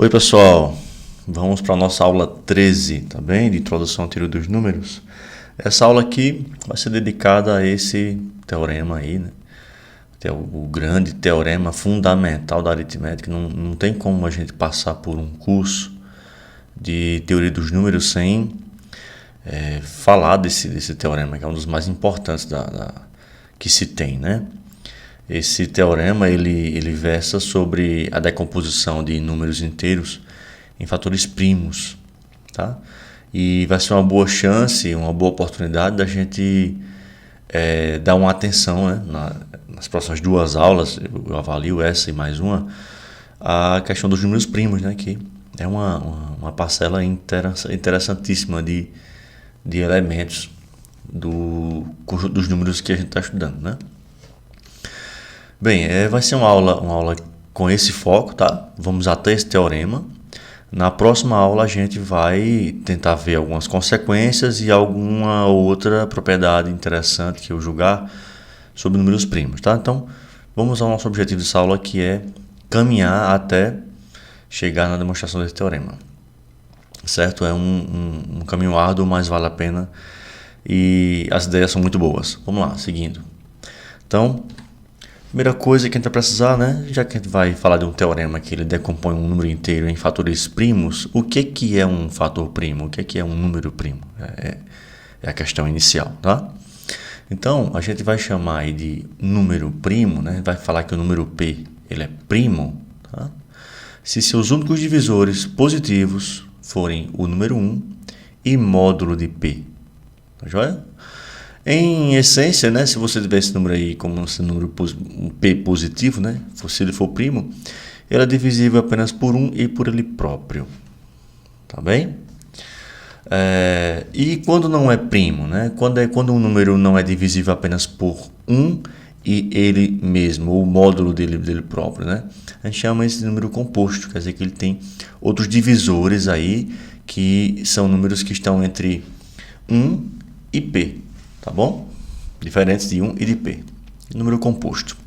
Oi pessoal, vamos para a nossa aula 13, tá bem? De introdução à teoria dos números. Essa aula aqui vai ser dedicada a esse teorema aí, né? O grande teorema fundamental da aritmética. Não tem como a gente passar por um curso de teoria dos números sem falar desse teorema, que é um dos mais importantes que se tem, né? Esse teorema ele versa sobre a decomposição de números inteiros em fatores primos, tá? E vai ser uma boa chance, uma boa oportunidade da gente dar uma atenção, né? Nas próximas duas aulas, eu avalio essa e mais uma, a questão dos números primos, né? Que é uma parcela interessantíssima de elementos do conjunto dos números que a gente está estudando, né? Bem, vai ser uma aula com esse foco, tá? Vamos até esse teorema. Na próxima aula a gente vai tentar ver algumas consequências e alguma outra propriedade interessante que eu julgar sobre números primos, tá? Então, vamos ao nosso objetivo dessa aula, que é caminhar até chegar na demonstração desse teorema. Certo? É um caminho árduo, mas vale a pena e as ideias são muito boas. Vamos lá, seguindo. Então, primeira coisa que a gente vai precisar, né? Já que a gente vai falar de um teorema que ele decompõe um número inteiro em fatores primos, o que é um fator primo? O que é um número primo? É a questão inicial, tá? Então, a gente vai chamar aí de número primo, né? Vai falar que o número P ele é primo, tá? Se seus únicos divisores positivos forem o número 1 e módulo de P. Tá joia? Em essência, né, se você tiver esse número aí como esse número P positivo, né, se ele for primo, ele é divisível apenas por 1 e por ele próprio. Tá bem? E quando não é primo, né, quando um número não é divisível apenas por 1 e ele mesmo, ou o módulo dele próprio, né, a gente chama esse número composto, quer dizer que ele tem outros divisores aí, que são números que estão entre 1 e P. Tá bom? Diferentes de 1 e de P. Número composto.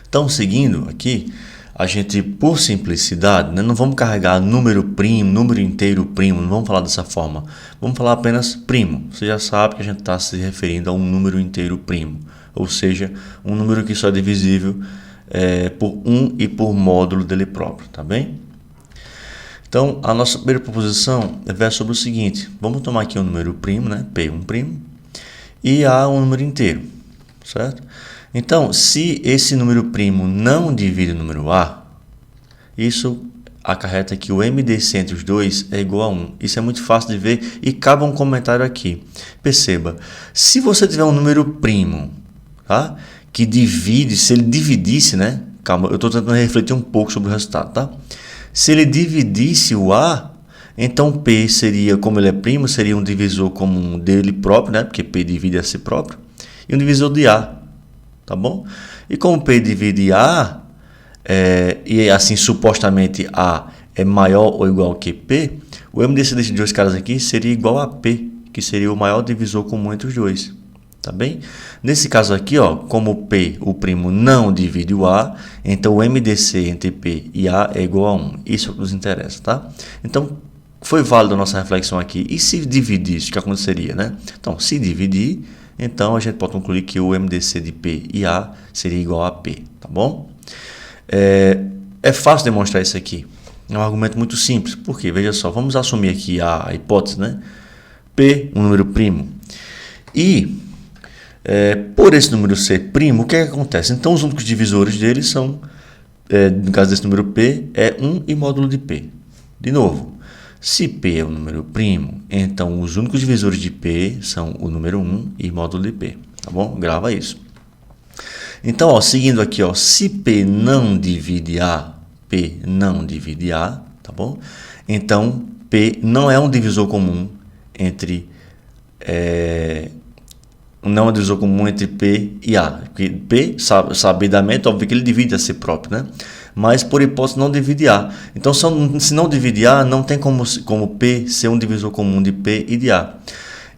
Então, seguindo aqui, a gente, por simplicidade, né, não vamos carregar número primo, número inteiro primo, não vamos falar dessa forma. Vamos falar apenas primo. Você já sabe que a gente está se referindo a um número inteiro primo. Ou seja, um número que só é divisível por 1 e por módulo dele próprio. Tá bem? Então, a nossa primeira proposição é sobre o seguinte. Vamos tomar aqui um número primo, né? P1 primo. E A um número inteiro, certo? Então, se esse número primo não divide o número A, isso acarreta que o MDC entre os dois é igual a 1. Isso é muito fácil de ver e cabe um comentário aqui. Perceba, se você tiver um número primo, tá? Que divide, se ele dividisse, né? Calma, eu estou tentando refletir um pouco sobre o resultado, tá? Se ele dividisse o A, então P seria, como ele é primo, seria um divisor comum dele próprio, né? Porque P divide a si próprio. E um divisor de A, tá bom? E como P divide A, e assim supostamente A é maior ou igual que P, o MDC desses dois caras aqui seria igual a P, que seria o maior divisor comum entre os dois. Tá bem? Nesse caso aqui, ó, como P, o primo, não divide o A, então o MDC entre P e A é igual a 1. Isso é o que nos interessa, tá? Então, foi válida a nossa reflexão aqui. E se dividisse, o que aconteceria, né? Então, se dividir, então a gente pode concluir que o MDC de P e A seria igual a P, tá bom? É fácil demonstrar isso aqui. É um argumento muito simples. Por quê? Veja só, vamos assumir aqui a hipótese, né? P, um número primo. E, por esse número ser primo, o que acontece? Então, os únicos divisores dele são, no caso desse número P, é 1 e módulo de P. De novo. Se P é um número primo, então os únicos divisores de P são o número 1 e módulo de P, tá bom? Grava isso. Então, ó, seguindo aqui, ó, se P não divide A, P não divide A, tá bom? Então, P não é um divisor comum entre não é um divisor comum entre P e A. Porque P, sabidamente, óbvio que ele divide a si próprio, né? Mas, por hipótese, não divide A. Então, se não divide A, não tem como P ser um divisor comum de P e de A.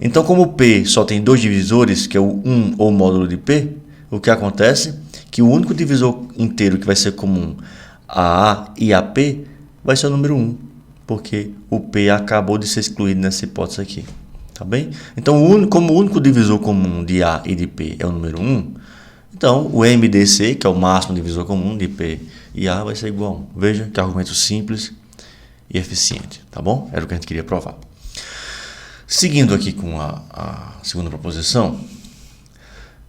Então, como P só tem dois divisores, que é o 1 ou o módulo de P, o que acontece? Que o único divisor inteiro que vai ser comum a A e a P vai ser o número 1, porque o P acabou de ser excluído nessa hipótese aqui. Tá bem? Então, como o único divisor comum de A e de P é o número 1, então o MDC, que é o máximo divisor comum de P e A, vai ser igual a 1. Veja que argumento simples e eficiente. Tá bom? Era o que a gente queria provar. Seguindo aqui com a segunda proposição,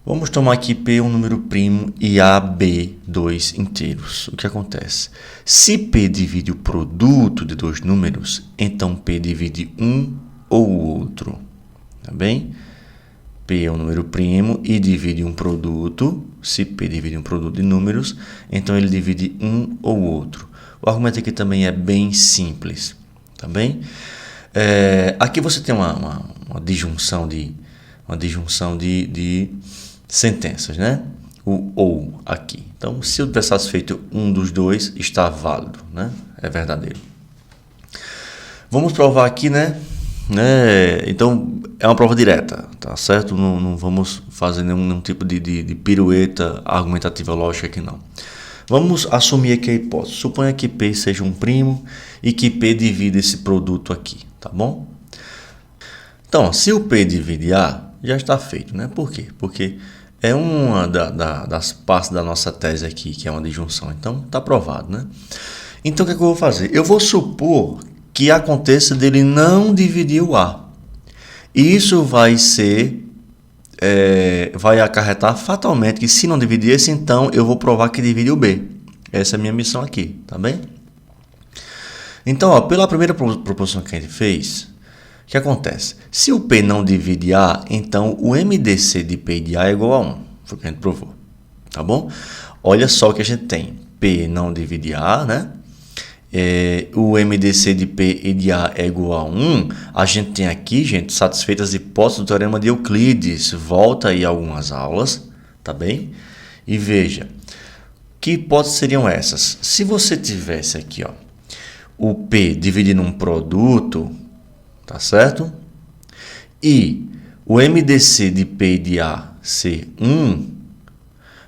vamos tomar aqui P um número primo e A, B, dois inteiros. O que acontece? Se P divide o produto de dois números, então P divide um ou o outro. Tá bem? P é um número primo e divide um produto. Se P divide um produto de números, então ele divide um ou outro. O argumento aqui também é bem simples. Tá bem? Aqui você tem uma disjunção de sentenças, né? O ou aqui. Então, se eu tivesse satisfeito um dos dois, está válido, né? É verdadeiro. Vamos provar aqui, né? Então, é uma prova direta, tá certo? Não vamos fazer nenhum tipo de pirueta argumentativa lógica aqui, não. Vamos assumir aqui a hipótese. Suponha que P seja um primo e que P divida esse produto aqui, tá bom? Então, se o P divide A, já está feito, né? Por quê? Porque é uma das partes da nossa tese aqui, que é uma disjunção. Então, está provado, né? Então, o que é que eu vou fazer? Eu vou supor que aconteça dele não dividir o A. E isso vai acarretar fatalmente que se não dividir esse, então eu vou provar que divide o B. Essa é a minha missão aqui, tá bem? Então, pela primeira proposição que a gente fez, o que acontece? Se o P não divide A, então o MDC de P e de A é igual a 1. Foi o que a gente provou, tá bom? Olha só o que a gente tem. P não divide A, né? O MDC de P e de A é igual a 1, a gente tem aqui, gente, satisfeitas as hipóteses do Teorema de Euclides. Volta aí algumas aulas, tá bem? E veja, que hipóteses seriam essas? Se você tivesse aqui, ó, o P dividindo um produto, tá certo? E o MDC de P e de A ser 1, o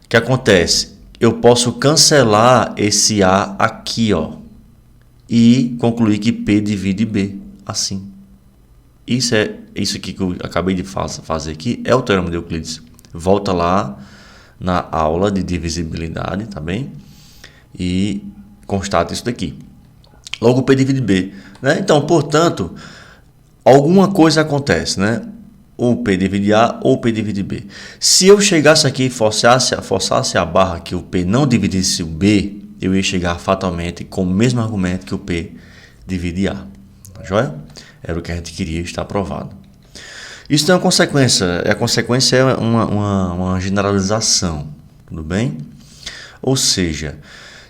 que acontece? Eu posso cancelar esse A aqui, ó, e concluir que P divide B, assim. Isso aqui que eu acabei de fazer aqui é o Teorema de Euclides. Volta lá na aula de divisibilidade, tá bem? E constata isso daqui. Logo, P divide B, né? Então, portanto, alguma coisa acontece, né? Ou P divide A ou P divide B. Se eu chegasse aqui e forçasse a barra que o P não dividisse o B, eu ia chegar fatalmente com o mesmo argumento que o P divide A. Tá joia? Era o que a gente queria, estar provado. Isso tem uma consequência. A consequência é uma generalização. Tudo bem? Ou seja,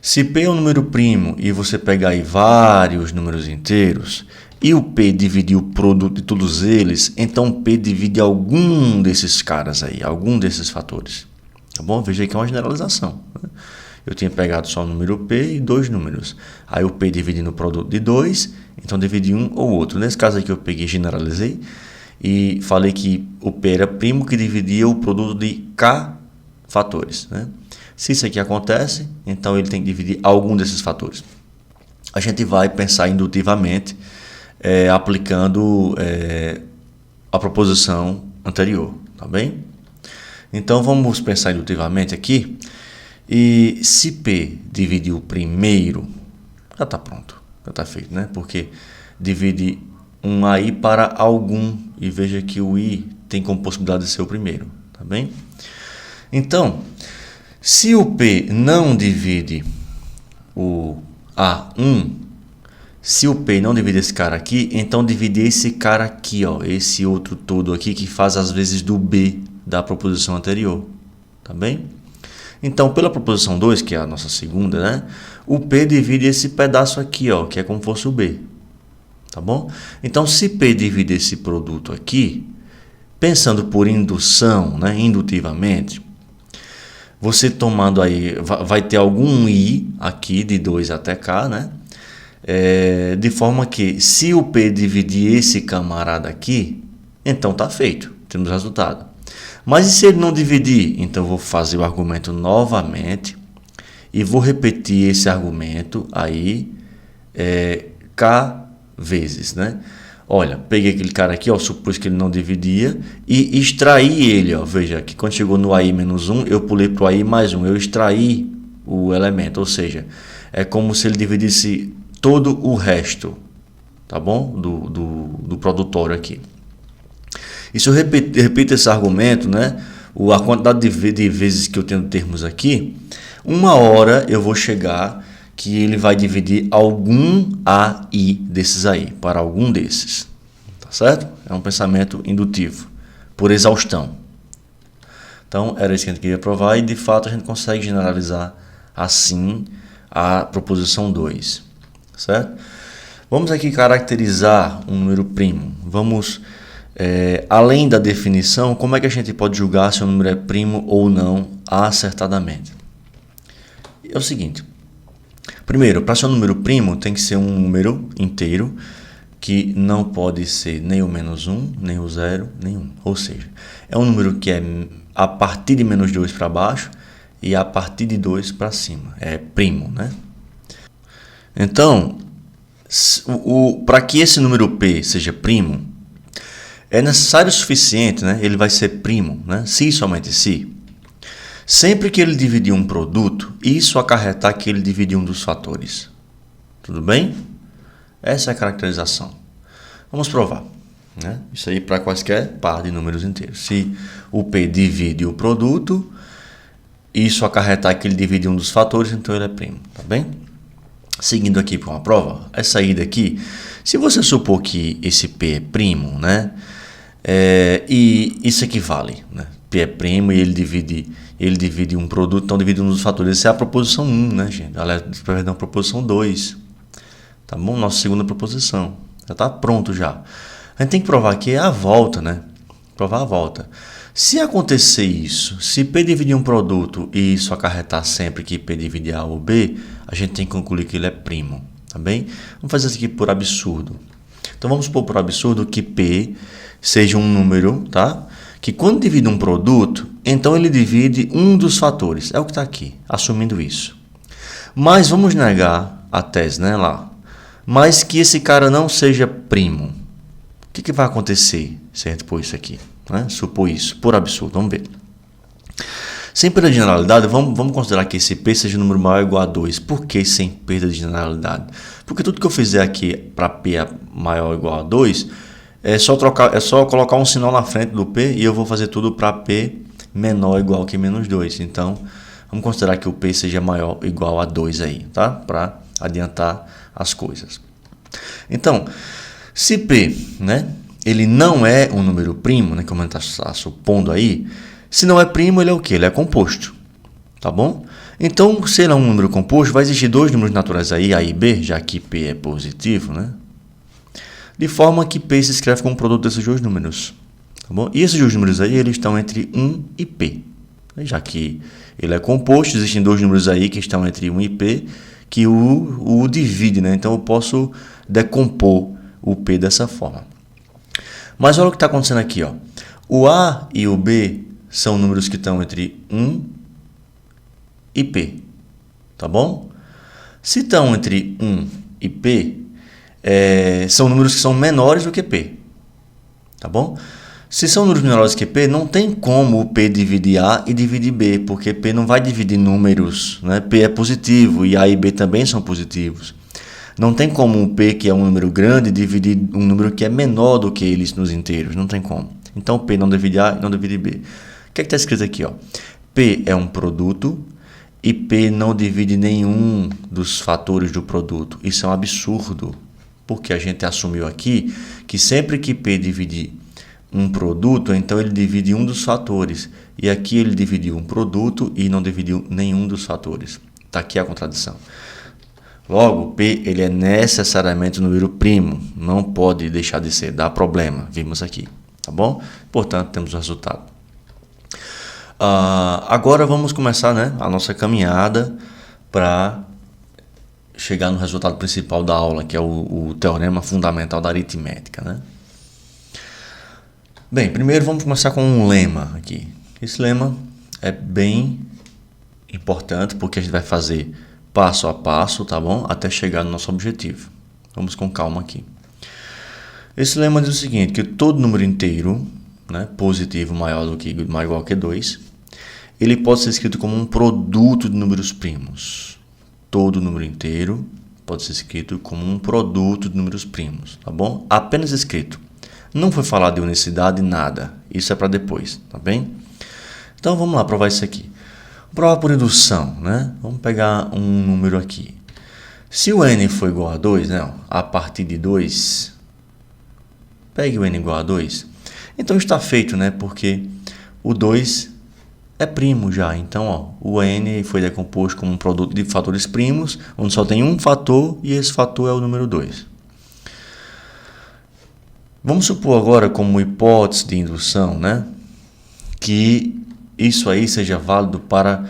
se P é um número primo e você pegar aí vários números inteiros e o P dividir o produto de todos eles, então P divide algum desses caras aí, algum desses fatores. Tá bom? Veja aí que é uma generalização, né? Eu tinha pegado só o número P e dois números. Aí o P dividindo o produto de 2, então dividi um ou outro. Nesse caso aqui eu peguei e generalizei e falei que o P era primo que dividia o produto de K fatores, né? Se isso aqui acontece, então ele tem que dividir algum desses fatores. A gente vai pensar indutivamente, aplicando a proposição anterior, tá bem? Então vamos pensar indutivamente aqui. E se P dividir o primeiro, já está pronto, já está feito, né? Porque divide um AI para algum, e veja que o I tem como possibilidade de ser o primeiro, tá bem? Então, se o P não divide o A1, se o P não divide esse cara aqui, então divide esse cara aqui, ó, esse outro todo aqui que faz as vezes do B da proposição anterior, tá bem? Então, pela proposição 2, que é a nossa segunda, né? O P divide esse pedaço aqui, ó, que é como se fosse o B. Tá bom? Então, se P divide esse produto aqui, pensando por indução, né, indutivamente, você tomando aí, vai ter algum I aqui de 2 até K, né? De forma que, se o P dividir esse camarada aqui, então tá feito, temos resultado. Mas e se ele não dividir? Então eu vou fazer o argumento novamente e vou repetir esse argumento aí K vezes, né? Olha, peguei aquele cara aqui, ó, supus que ele não dividia e extraí ele, ó. Veja que quando chegou no AI menos 1, eu pulei para o AI mais 1, eu extraí o elemento, ou seja, é como se ele dividisse todo o resto, tá bom? Do produtório aqui. E se eu repito esse argumento, né? A quantidade de vezes que eu tenho termos aqui, uma hora eu vou chegar que ele vai dividir algum AI desses aí, para algum desses. Tá certo? É um pensamento indutivo, por exaustão. Então, era isso que a gente queria provar e, de fato, a gente consegue generalizar assim a proposição 2. Certo? Vamos aqui caracterizar um número primo. Vamos, além da definição, como é que a gente pode julgar se o número é primo ou não acertadamente? É o seguinte. Primeiro, para ser um número primo, tem que ser um número inteiro que não pode ser nem o menos 1, nem o 0, nem 1. Ou seja, é um número que é a partir de menos 2 para baixo e a partir de 2 para cima. É primo, né? Então, para que esse número P seja primo, é necessário o suficiente, né? Ele vai ser primo, né? Se e somente se. Sempre que ele dividir um produto, isso acarretar que ele dividir um dos fatores. Tudo bem? Essa é a caracterização. Vamos provar, né? Isso aí para quaisquer par de números inteiros. Se o P divide o produto, isso acarretar que ele divide um dos fatores, então ele é primo. Tá bem? Seguindo aqui para uma prova, essa aí daqui, se você supor que esse P é primo, né? E isso equivale, né? P é primo e ele divide um produto, então divide um dos fatores. Essa é a proposição 1, né, gente? Aliás, perdão, a proposição 2. Tá bom? Nossa segunda proposição. Já está pronto já. A gente tem que provar aqui a volta, né? Provar a volta. Se acontecer isso, se P dividir um produto e isso acarretar sempre que P dividir A ou B, a gente tem que concluir que ele é primo. Tá bem? Vamos fazer isso aqui por absurdo. Então vamos supor por absurdo que P seja um número, tá? Que quando divide um produto, então ele divide um dos fatores. É o que está aqui, assumindo isso. Mas vamos negar a tese, né, lá. Mas que esse cara não seja primo. O que vai acontecer se a gente pôr isso aqui? Né? Supor isso, por absurdo. Vamos ver. Sem perda de generalidade, vamos considerar que esse P seja um número maior ou igual a 2. Por que sem perda de generalidade? Porque tudo que eu fizer aqui para P maior ou igual a 2... É só colocar um sinal na frente do P e eu vou fazer tudo para P menor ou igual que menos 2. Então, vamos considerar que o P seja maior ou igual a 2 aí, tá? Para adiantar as coisas. Então, se P, né, ele não é um número primo, né, como a gente está supondo aí, se não é primo, ele é o quê? Ele é composto, tá bom? Então, se ele é um número composto, vai existir dois números naturais aí, A e B, já que P é positivo, né? De forma que P se escreve como produto desses dois números. Tá bom? E esses dois números aí, eles estão entre 1 e P. Já que ele é composto, existem dois números aí que estão entre 1 e P, que o divide, né? Então eu posso decompor o P dessa forma. Mas olha o que está acontecendo aqui, ó. O A e o B são números que estão entre 1 e P. Tá bom? Se estão entre 1 e P, são números que são menores do que P, tá bom? Se são números menores que P, não tem como o P dividir A e dividir B, porque P não vai dividir números, né? P é positivo e A e B também são positivos. Não tem como o P, que é um número grande, dividir um número que é menor do que eles nos inteiros, não tem como. Então P não divide A e não divide B. O que é que está escrito aqui, ó? P é um produto e P não divide nenhum dos fatores do produto. Isso é um absurdo. Porque a gente assumiu aqui que sempre que P dividir um produto, então ele divide um dos fatores. E aqui ele dividiu um produto e não dividiu nenhum dos fatores. Está aqui a contradição. Logo, P ele é necessariamente um número primo. Não pode deixar de ser. Dá problema. Vimos aqui. Tá bom? Portanto, temos o resultado. Agora vamos começar, né, a nossa caminhada para chegar no resultado principal da aula, que é o teorema fundamental da aritmética, né? Bem, primeiro vamos começar com um lema aqui. Esse lema é bem importante porque a gente vai fazer passo a passo, tá bom? Até chegar no nosso objetivo. Vamos com calma aqui. Esse lema diz o seguinte, que todo número inteiro, né, positivo maior ou igual que 2, ele pode ser escrito como um produto de números primos. Todo número inteiro pode ser escrito como um produto de números primos, tá bom? Apenas escrito. Não foi falado de unicidade, nada. Isso é para depois, tá bem? Então vamos lá provar isso aqui. Provar por indução, né? Vamos pegar um número aqui. Se o n for igual a 2, né? A partir de 2, pegue o n igual a 2. Então está feito, né? Porque o 2 é primo já. Então, ó, o n foi decomposto como um produto de fatores primos, onde só tem um fator e esse fator é o número 2. Vamos supor agora, como hipótese de indução, né? Que isso aí seja válido para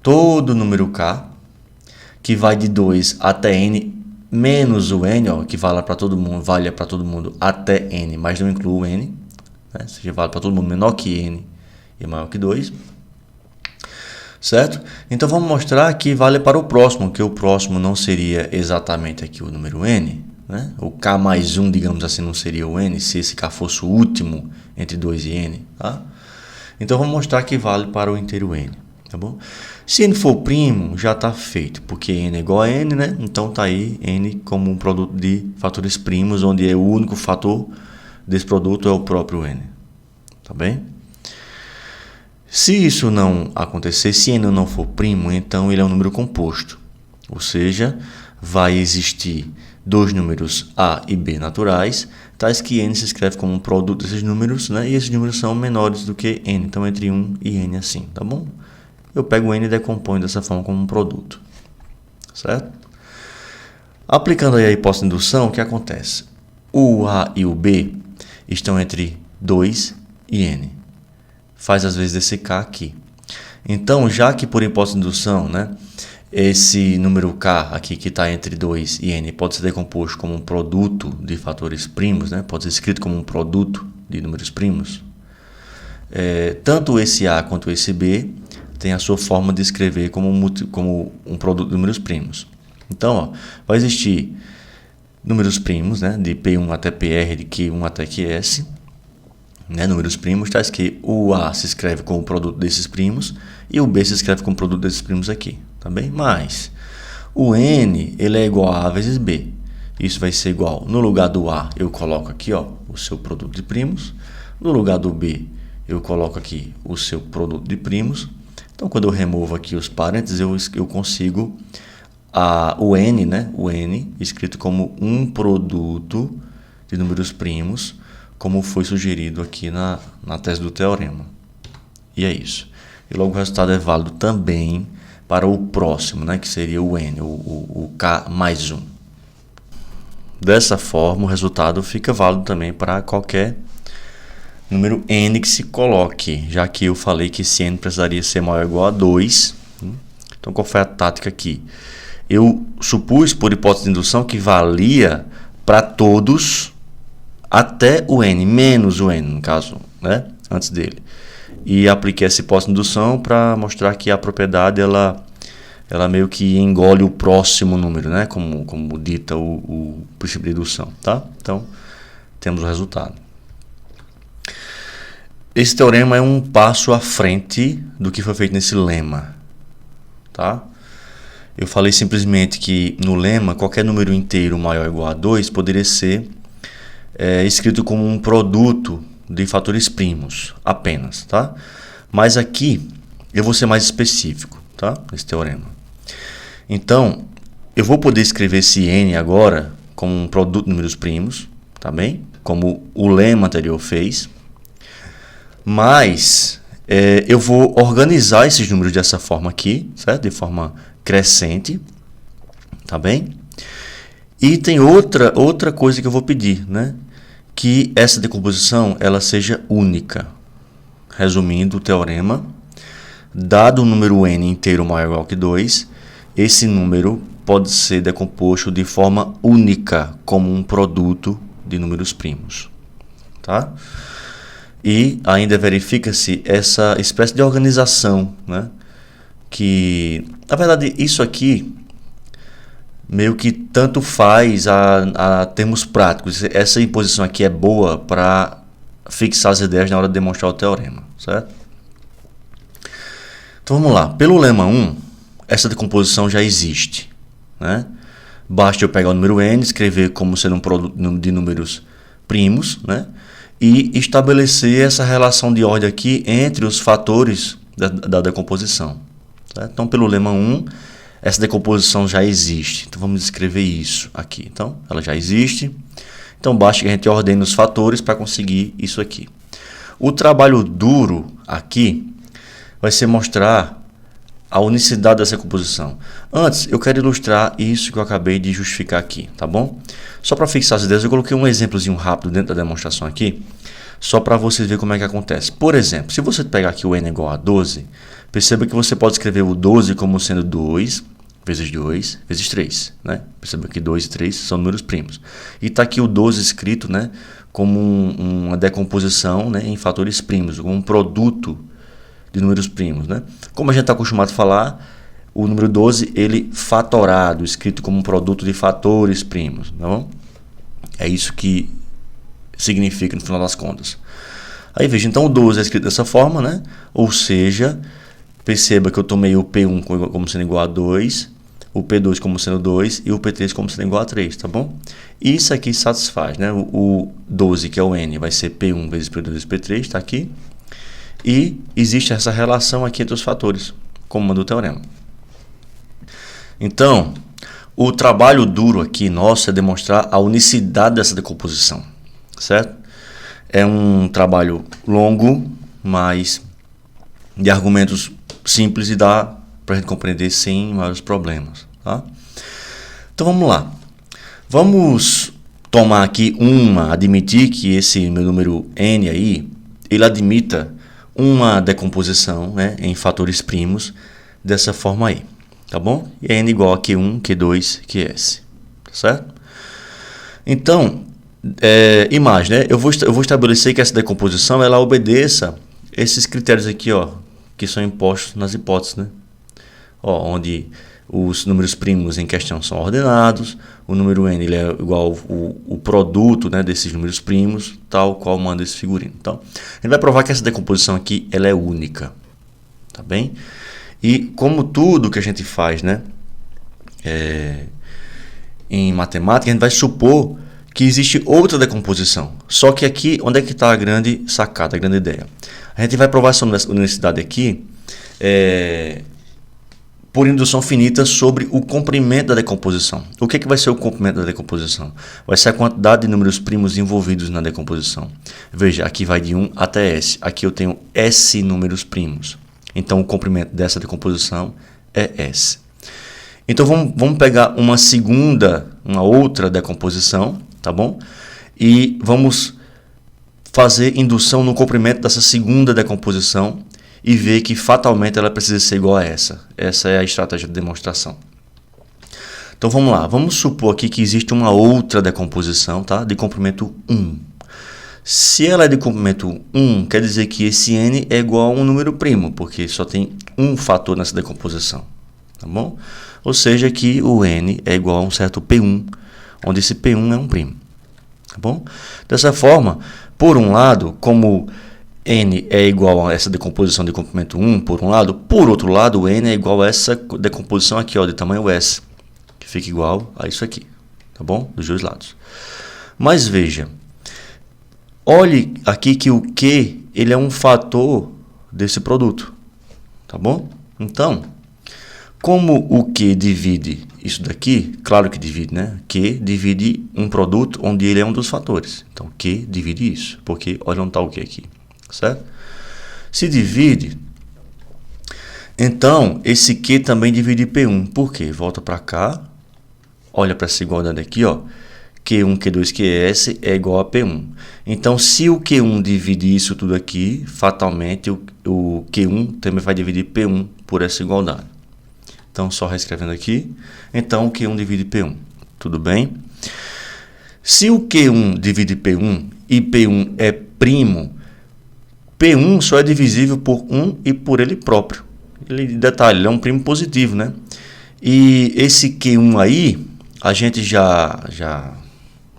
todo número k, que vai de 2 até n, menos o n, ó, que vale para todo mundo até n, mas não inclui o n, né? Seja válido para todo mundo menor que n e maior que 2. Certo? Então vamos mostrar que vale para o próximo, que o próximo não seria exatamente aqui o número n, né? O k mais 1, digamos assim, não seria o n, se esse k fosse o último entre 2 e n, tá? Então vamos mostrar que vale para o inteiro n, tá bom? Se n for primo, já está feito, porque n é igual a n, né? Então está aí n como um produto de fatores primos, onde é o único fator desse produto é o próprio n, tá bem? Se isso não acontecer, se n não for primo, então ele é um número composto, ou seja, vai existir dois números a e b naturais, tais que n se escreve como um produto desses números, né? E esses números são menores do que n, então entre 1 e n assim, tá bom? Eu pego o n e decomponho dessa forma como um produto, certo? Aplicando aí a hipótese de indução, o que acontece? O a e o b estão entre 2 e n. Faz às vezes esse k aqui. Então, já que por hipótese de indução, né, esse número k aqui que está entre 2 e n pode ser decomposto como um produto de fatores primos, né, pode ser escrito como um produto de números primos, tanto esse a quanto esse b tem a sua forma de escrever como um produto de números primos. Então, ó, vai existir números primos, né, de P1 até PR, de Q1 até QS, né, números primos, tais que o A se escreve como produto desses primos e o B se escreve como produto desses primos aqui, tá bem? Mas o N, ele é igual a A vezes B. Isso vai ser igual, no lugar do A, eu coloco aqui, ó, o seu produto de primos. No lugar do B, eu coloco aqui o seu produto de primos. Então, quando eu removo aqui os parênteses, eu consigo o N, né, o N escrito como um produto de números primos, como foi sugerido aqui na tese do teorema. E é isso. E logo o resultado é válido também para o próximo, né, que seria o n, o k mais 1. Dessa forma, o resultado fica válido também para qualquer número n que se coloque, já que eu falei que esse n precisaria ser maior ou igual a 2. Então, qual foi a tática aqui? Eu supus, por hipótese de indução, que valia para todos até o n, menos o n, no caso, né, antes dele. E apliquei essa hipótese de indução para mostrar que a propriedade ela meio que engole o próximo número, né, como dita o princípio de indução, tá? Então, temos o resultado. Esse teorema é um passo à frente do que foi feito nesse lema, tá? Eu falei simplesmente que no lema, qualquer número inteiro maior ou igual a 2 poderia ser escrito como um produto de fatores primos, apenas, tá? Mas aqui eu vou ser mais específico, tá? Nesse teorema. Então, eu vou poder escrever esse n agora como um produto de números primos, tá bem? Como o lema anterior fez. Mas eu vou organizar esses números dessa forma aqui, certo? De forma crescente, tá bem? E tem outra coisa que eu vou pedir, né? Que essa decomposição ela seja única. Resumindo o teorema, dado o número n inteiro maior ou igual que 2, esse número pode ser decomposto de forma única como um produto de números primos, tá? E ainda verifica-se essa espécie de organização, né? Que, na verdade, isso aqui meio que tanto faz a termos práticos. Essa imposição aqui é boa para fixar as ideias na hora de demonstrar o teorema, certo? Então vamos lá. Pelo lema 1, essa decomposição já existe, né? Basta eu pegar o número n, escrever como sendo um produto de números primos, né? E estabelecer essa relação de ordem aqui entre os fatores da decomposição, certo? Então, pelo lema 1, essa decomposição já existe. Então, vamos escrever isso aqui. Então, ela já existe. Então, basta que a gente ordene os fatores para conseguir isso aqui. O trabalho duro aqui vai ser mostrar a unicidade dessa decomposição. Antes, eu quero ilustrar isso que eu acabei de justificar aqui, tá bom? Só para fixar as ideias, eu coloquei um exemplozinho rápido dentro da demonstração aqui, só para vocês verem como é que acontece. Por exemplo, se você pegar aqui o n igual a 12, perceba que você pode escrever o 12 como sendo 2 vezes 3, né? Perceba que 2 e 3 são números primos. E está aqui o 12 escrito, né, como uma decomposição, né, em fatores primos, como um produto de números primos, né? Como a gente está acostumado a falar, o número 12, ele fatorado, escrito como um produto de fatores primos, tá bom? É isso que significa no final das contas. Aí veja, então o 12 é escrito dessa forma, né? Ou seja, perceba que eu tomei o P1 como sendo igual a 2, o P2 como sendo 2 e o P3 como sendo igual a 3, tá bom? Isso aqui satisfaz, né? O 12, que é o n, vai ser P1 vezes P2 vezes P3, está aqui. E existe essa relação aqui entre os fatores, como manda o teorema. Então, o trabalho duro aqui nosso é demonstrar a unicidade dessa decomposição, certo? É um trabalho longo, mas de argumentos simples e dá para a gente compreender sem maiores problemas, tá? Então vamos lá. Vamos tomar aqui admitir que esse meu número n aí, ele admita uma decomposição, né, em fatores primos dessa forma aí, tá bom? E n igual a Q1, Q2, Qs, certo? Então, imagem, né? Eu vou estabelecer que essa decomposição ela obedeça esses critérios aqui, ó, que são impostos nas hipóteses, né? Ó, onde os números primos em questão são ordenados, o número n ele é igual o produto, né, desses números primos, tal qual manda esse figurino. Então, a gente vai provar que essa decomposição aqui ela é única, tá bem? E como tudo que a gente faz, né, em matemática, a gente vai supor que existe outra decomposição. Só que aqui, onde é que está a grande sacada, a grande ideia? A gente vai provar essa unicidade aqui por indução finita sobre o comprimento da decomposição. O que vai ser o comprimento da decomposição? Vai ser a quantidade de números primos envolvidos na decomposição. Veja, aqui vai de 1 até S. Aqui eu tenho S números primos. Então, o comprimento dessa decomposição é S. Então, vamos pegar uma outra decomposição, tá bom? E vamos fazer indução no comprimento dessa segunda decomposição e ver que fatalmente ela precisa ser igual a essa. Essa é a estratégia de demonstração. Então vamos lá, vamos supor aqui que existe uma outra decomposição, tá? De comprimento 1. Se ela é de comprimento 1, quer dizer que esse n é igual a um número primo, porque só tem um fator nessa decomposição, tá bom? Ou seja, que o n é igual a um certo P1, onde esse P1 é um primo, tá bom? Dessa forma, por um lado, como n é igual a essa decomposição de comprimento 1, por um lado. Por outro lado, o n é igual a essa decomposição aqui, ó, de tamanho S, que fica igual a isso aqui, tá bom? Dos dois lados. Mas veja, olhe aqui que o Q, ele é um fator desse produto, tá bom? Então, como o Q divide isso daqui, claro que divide, né? Q divide um produto onde ele é um dos fatores. Então, Q divide isso, porque olha onde está o Q aqui. Certo? Se divide, então esse Q também divide P1. Por quê? Volta para cá, olha para essa igualdade aqui, ó. Q1, Q2, Qs é igual a P1. Então, se o Q1 divide isso tudo aqui, fatalmente o Q1 também vai dividir P1 por essa igualdade. Então, só reescrevendo aqui. Então, o Q1 divide P1. Tudo bem? Se o Q1 divide P1 e P1 é primo, P1 só é divisível por 1 e por ele próprio. Detalhe, ele é um primo positivo, né? E esse Q1 aí, a gente já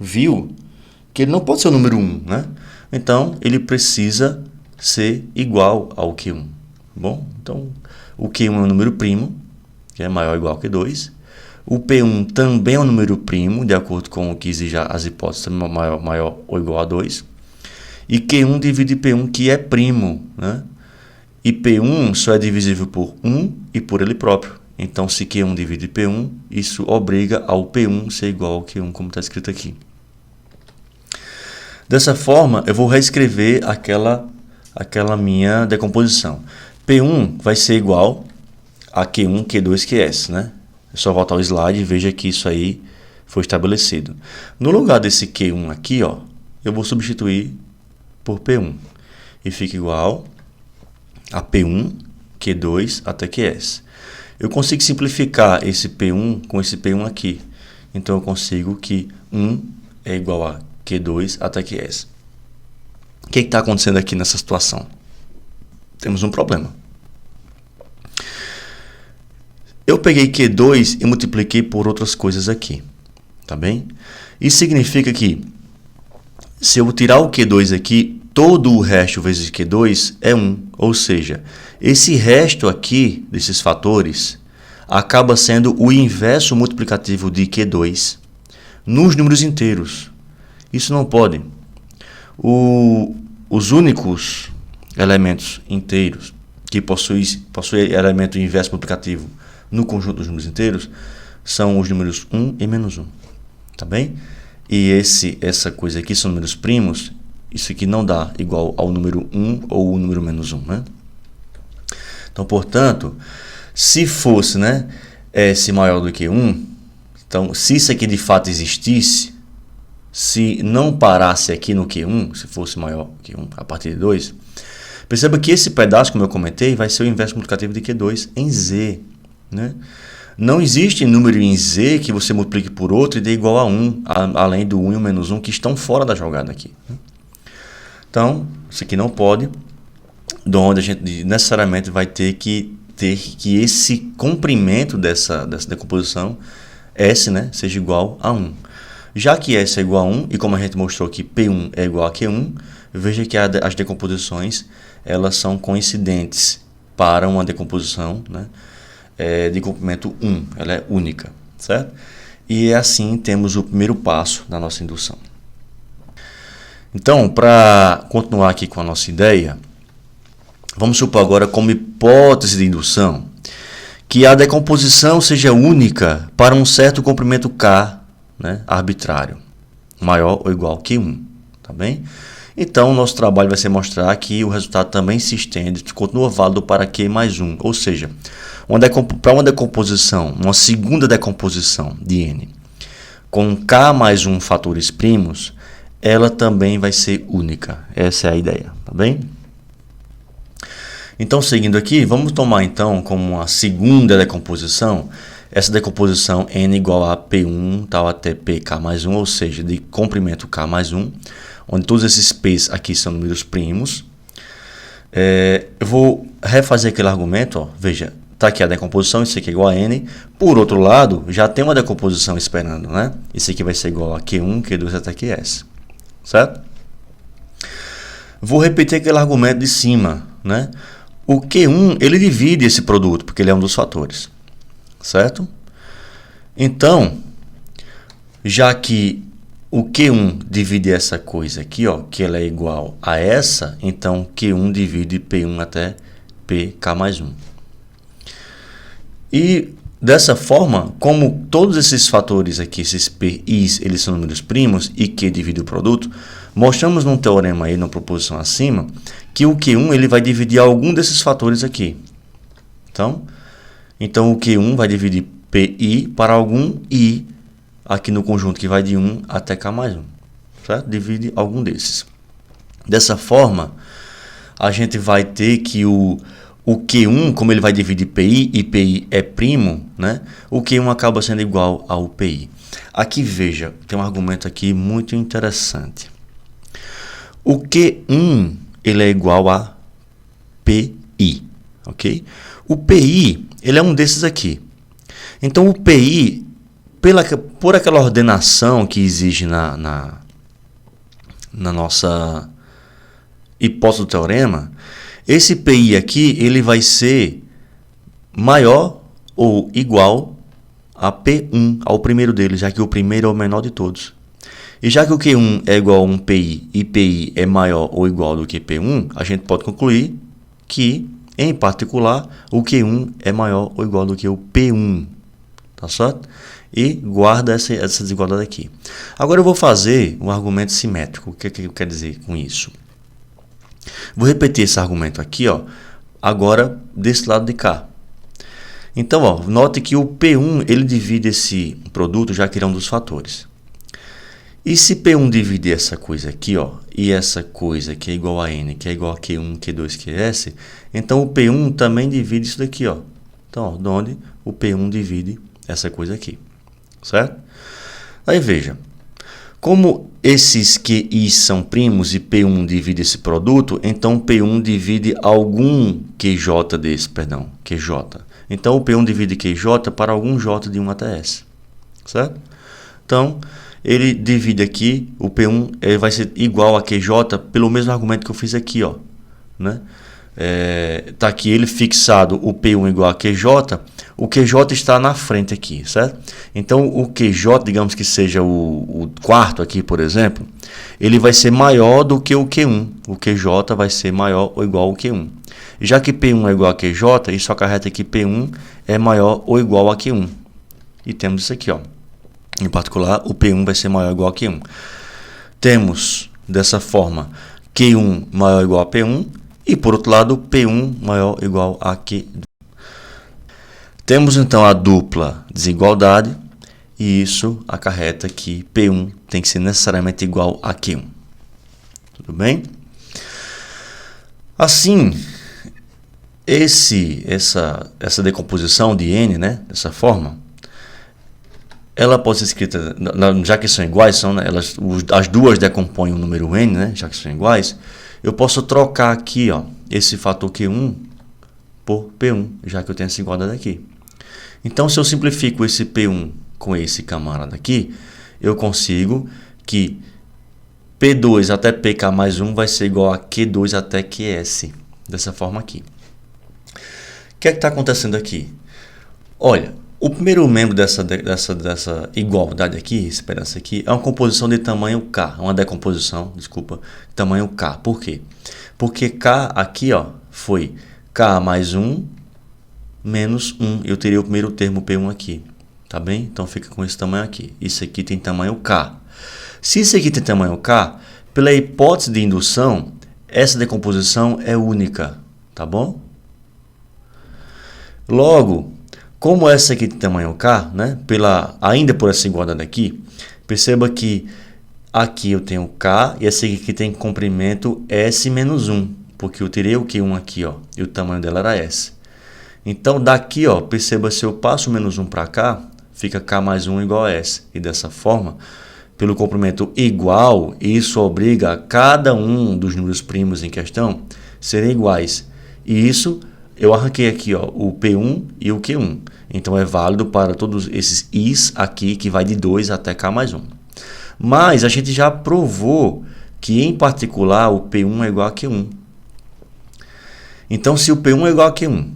viu que ele não pode ser o número 1, né? Então, ele precisa ser igual ao Q1. Bom, então, o Q1 é um número primo, que é maior ou igual que 2. O P1 também é um número primo, de acordo com o que exige as hipóteses, maior ou igual a 2. E Q1 divide P1, que é primo, né? E P1 só é divisível por 1 e por ele próprio. Então, se Q1 divide P1, isso obriga ao P1 ser igual ao Q1, como está escrito aqui. Dessa forma, eu vou reescrever aquela minha decomposição. P1 vai ser igual a Q1, Q2, Qs, né? É só voltar ao slide e veja que isso aí foi estabelecido. No lugar desse Q1 aqui, ó, eu vou substituir por P1. E fica igual a P1, Q2 até Qs. Eu consigo simplificar esse P1 com esse P1 aqui. Então, eu consigo que 1 é igual a Q2 até Qs. O que está acontecendo aqui nessa situação? Temos um problema. Eu peguei Q2 e multipliquei por outras coisas aqui. Tá bem? Isso significa que, se eu tirar o Q2 aqui, todo o resto vezes Q2 é 1. Ou seja, esse resto aqui, desses fatores, acaba sendo o inverso multiplicativo de Q2 nos números inteiros. Isso não pode. Os únicos elementos inteiros que possuem elemento inverso multiplicativo no conjunto dos números inteiros são os números 1 e menos 1. Tá bem? E essa coisa aqui são números primos. Isso aqui não dá igual ao número 1 ou o número menos 1, né? Então, portanto, se fosse, né, S maior do que 1, então, se isso aqui de fato existisse, se não parasse aqui no Q1, se fosse maior que 1 a partir de 2, perceba que esse pedaço, como eu comentei, vai ser o inverso multiplicativo de Q2 em Z, né? Não existe número em Z que você multiplique por outro e dê igual a 1, além do 1 e o menos 1, que estão fora da jogada aqui, né? Então, isso aqui não pode, de onde a gente necessariamente vai ter que esse comprimento dessa decomposição, S, né, seja igual a 1. Já que S é igual a 1, e como a gente mostrou que P1 é igual a Q1, veja que as decomposições elas são coincidentes para uma decomposição, né, de comprimento 1, ela é única, certo? E assim temos o primeiro passo da nossa indução. Então, para continuar aqui com a nossa ideia, vamos supor agora como hipótese de indução que a decomposição seja única para um certo comprimento K, né, arbitrário, maior ou igual que 1, tá bem? Então, o nosso trabalho vai ser mostrar que o resultado também se estende, continua válido para Q mais 1, ou seja, para uma decomposição, uma segunda decomposição de N, com K mais 1 fatores primos, ela também vai ser única. Essa é a ideia, tá bem? Então, seguindo aqui, vamos tomar então como uma segunda decomposição, essa decomposição N igual a P1 tal até PK mais 1, ou seja, de comprimento K mais 1, onde todos esses P's aqui são números primos. Eu vou refazer aquele argumento, ó, veja, está aqui a decomposição, isso aqui é igual a N. Por outro lado, já tem uma decomposição esperando, né? Isso aqui vai ser igual a Q1, Q2 até Qs, certo? Vou repetir aquele argumento de cima, né? O Q1, ele divide esse produto, porque ele é um dos fatores, certo? Então, já que o Q1 divide essa coisa aqui, ó, que ela é igual a essa, então Q1 divide P1 até PK mais 1. E dessa forma, como todos esses fatores aqui, esses PIs, eles são números primos e Q divide o produto, mostramos num teorema aí, na proposição acima, que o Q1 ele vai dividir algum desses fatores aqui. Então o Q1 vai dividir PI para algum I aqui no conjunto que vai de 1 até K mais 1. Certo? Divide algum desses. Dessa forma, a gente vai ter que o Q1, como ele vai dividir PI e PI é primo, né? O Q1 acaba sendo igual ao PI. Aqui veja, tem um argumento aqui muito interessante. O Q1 ele é igual a PI, ok? O PI ele é um desses aqui. Então o PI por aquela ordenação que exige na nossa hipótese do teorema, esse PI aqui ele vai ser maior ou igual a P1, ao primeiro deles, já que o primeiro é o menor de todos. E já que o Q1 é igual a um PI e PI é maior ou igual do que P1, a gente pode concluir que, em particular, o Q1 é maior ou igual do que o P1. Tá certo? E guarda essa desigualdade aqui. Agora eu vou fazer um argumento simétrico. O que eu quero dizer com isso? Vou repetir esse argumento aqui, ó, agora desse lado de cá. Então, ó, note que o P1 ele divide esse produto, já que ele é um dos fatores. E se P1 dividir essa coisa aqui, ó, e essa coisa que é igual a N, que é igual a Q1, Q2, QS, então o P1 também divide isso daqui, ó. Então, ó, de onde o P1 divide essa coisa aqui, certo? Aí veja, como esses QI são primos e P1 divide esse produto, então P1 divide algum QJ desse, perdão, QJ. Então o P1 divide QJ para algum J de 1 até S, certo? Então, ele divide aqui, o P1 ele vai ser igual a QJ pelo mesmo argumento que eu fiz aqui, ó, né? Tá aqui ele fixado o P1 igual a QJ, o QJ está na frente aqui, certo? Então o QJ, digamos que seja o quarto aqui, por exemplo, ele vai ser maior do que o Q1, o QJ vai ser maior ou igual ao Q1. Já que P1 é igual a QJ, isso acarreta que P1 é maior ou igual a Q1. E temos isso aqui, ó. Em particular, o P1 vai ser maior ou igual a Q1. Temos, dessa forma, Q1 maior ou igual a P1. E, por outro lado, P1 maior ou igual a Q2. Temos, então, a dupla desigualdade. E isso acarreta que P1 tem que ser necessariamente igual a Q1. Tudo bem? Assim, essa decomposição de N, né, dessa forma, ela pode ser escrita, já que são iguais, né, as duas decompõem o número N, né, já que são iguais, eu posso trocar aqui, ó, esse fator Q1 por P1, já que eu tenho essa igualdade aqui. Então, se eu simplifico esse P1 com esse camarada aqui, eu consigo que P2 até PK mais 1 vai ser igual a Q2 até QS, dessa forma aqui. O que é que está acontecendo aqui? Olha, o primeiro membro dessa igualdade aqui, esperança aqui, é uma composição de tamanho K, uma decomposição, desculpa, tamanho K. Por quê? Porque K aqui, ó, foi K mais 1 menos 1. Eu teria o primeiro termo P1 aqui, tá bem? Então fica com esse tamanho aqui. Isso aqui tem tamanho K. Se isso aqui tem tamanho K, pela hipótese de indução, essa decomposição é única, tá bom? Logo, como essa aqui tem tamanho K, né, ainda por essa igualdade aqui, perceba que aqui eu tenho K e essa aqui tem comprimento S menos 1, porque eu tirei o Q1 aqui, ó, e o tamanho dela era S. Então, daqui, ó, perceba, se eu passo o menos 1 para cá, fica K mais 1 igual a S. E dessa forma, pelo comprimento igual, isso obriga a cada um dos números primos em questão serem iguais. E isso eu arranquei aqui, ó, o P1 e o Q1. Então é válido para todos esses I's aqui, que vai de 2 até K mais 1. Mas a gente já provou que, em particular, o P1 é igual a Q1. Então, se o P1 é igual a Q1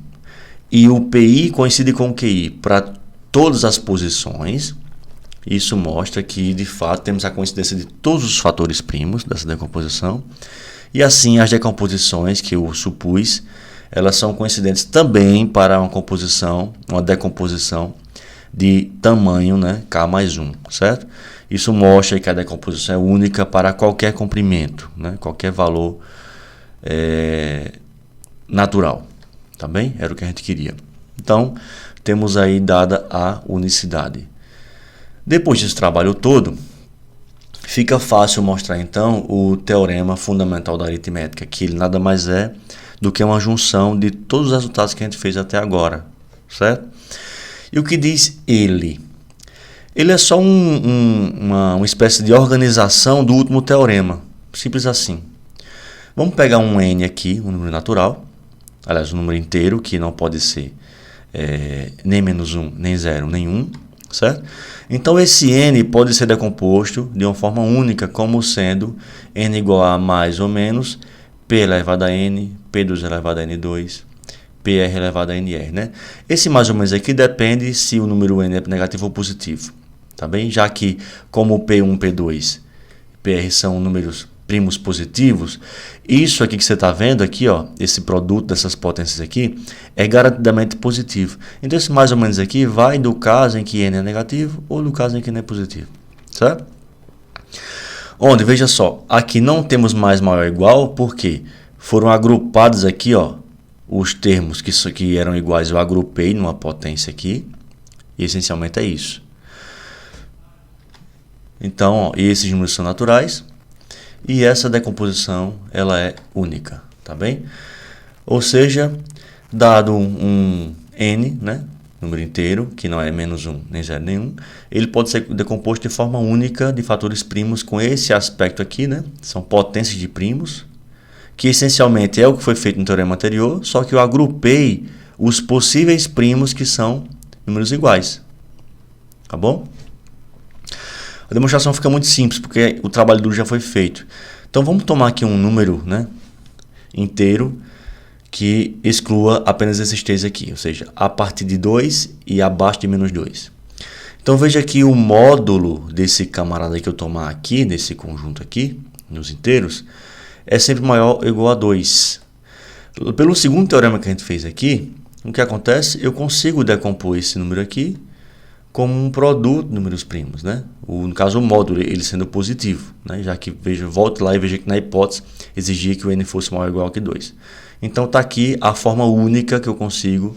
e o PI coincide com o QI para todas as posições, isso mostra que, de fato, temos a coincidência de todos os fatores primos dessa decomposição. E assim, as decomposições que eu supus, elas são coincidentes também para uma decomposição de tamanho, né, K mais 1, certo? Isso mostra que a decomposição é única para qualquer comprimento, né, qualquer valor natural, tá bem? Era o que a gente queria. Então, temos aí dada a unicidade. Depois desse trabalho todo, fica fácil mostrar então o teorema fundamental da aritmética, que ele nada mais é do que uma junção de todos os resultados que a gente fez até agora, certo? E o que diz ele? Ele é só uma espécie de organização do último teorema, simples assim. Vamos pegar um n aqui, um número natural, aliás, um número inteiro, que não pode ser nem menos 1, nem 0, nem 1, certo? Então esse n pode ser decomposto de uma forma única, como sendo n igual a mais ou menos p elevado a n, p2 elevado a n2, pr elevado a nr, né? Esse mais ou menos aqui depende se o número n é negativo ou positivo, tá bem? Já que como p1, p2, pr são números primos positivos, isso aqui que você está vendo aqui, ó, esse produto dessas potências aqui, é garantidamente positivo. Então esse mais ou menos aqui vai do caso em que n é negativo ou do caso em que n é positivo, certo? Onde, veja só, aqui não temos mais maior ou igual, porque foram agrupados aqui, ó, os termos que eram iguais, eu agrupei numa potência aqui, e essencialmente é isso. Então, ó, esses números são naturais, e essa decomposição ela é única, tá bem? Ou seja, dado um n, né, número inteiro, que não é menos 1 nem 0 nem 1, ele pode ser decomposto de forma única de fatores primos com esse aspecto aqui, né? São potências de primos, que essencialmente é o que foi feito no teorema anterior, só que eu agrupei os possíveis primos que são números iguais, tá bom? A demonstração fica muito simples, porque o trabalho duro já foi feito. Então vamos tomar aqui um número, né, inteiro que exclua apenas esses três aqui, ou seja, a partir de 2 e abaixo de menos 2. Então veja que o módulo desse camarada que eu tomar aqui, desse conjunto aqui, nos inteiros, é sempre maior ou igual a 2. Pelo segundo teorema que a gente fez aqui, o que acontece? Eu consigo decompor esse número aqui como um produto de números primos, né? No caso, o módulo, ele sendo positivo, né? Já que, volte lá e veja que na hipótese exigia que o n fosse maior ou igual que 2. Então está aqui a forma única que eu consigo,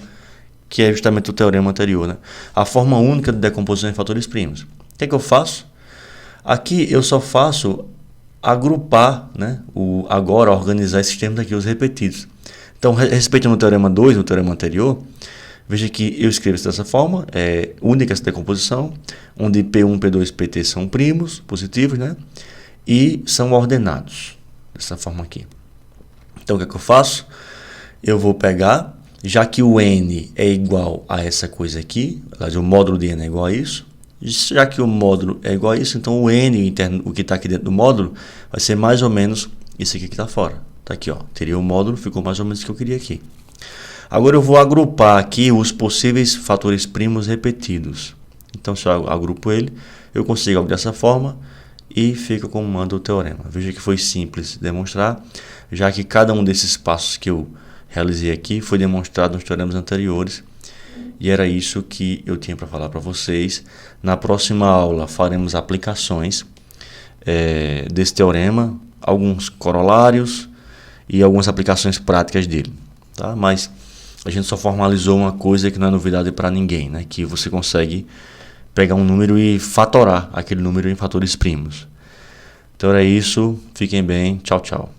que é justamente o teorema anterior, né? A forma única de decomposição de fatores primos. O que é que eu faço? Aqui eu só faço agrupar, né? Agora organizar esses termos aqui, os repetidos. Então, respeitando o teorema 2, o teorema anterior, veja que eu escrevo isso dessa forma, é única essa decomposição, onde P1, P2, PT são primos, positivos, né? E são ordenados, dessa forma aqui. Então, o que é que eu faço? Eu vou pegar, já que o n é igual a essa coisa aqui, aliás, o módulo de n é igual a isso, já que o módulo é igual a isso, então o n interno, o que está aqui dentro do módulo, vai ser mais ou menos isso aqui que está fora. Está aqui, ó, teria o módulo, ficou mais ou menos o que eu queria aqui. Agora eu vou agrupar aqui os possíveis fatores primos repetidos. Então, se eu agrupo ele, eu consigo algo dessa forma e fica como manda o teorema. Veja que foi simples demonstrar, já que cada um desses passos que eu realizei aqui foi demonstrado nos teoremas anteriores. E era isso que eu tinha para falar para vocês. Na próxima aula faremos aplicações desse teorema, alguns corolários e algumas aplicações práticas dele. Tá? Mas a gente só formalizou uma coisa que não é novidade para ninguém, né? Que você consegue pegar um número e fatorar aquele número em fatores primos. Então era isso, fiquem bem, tchau, tchau.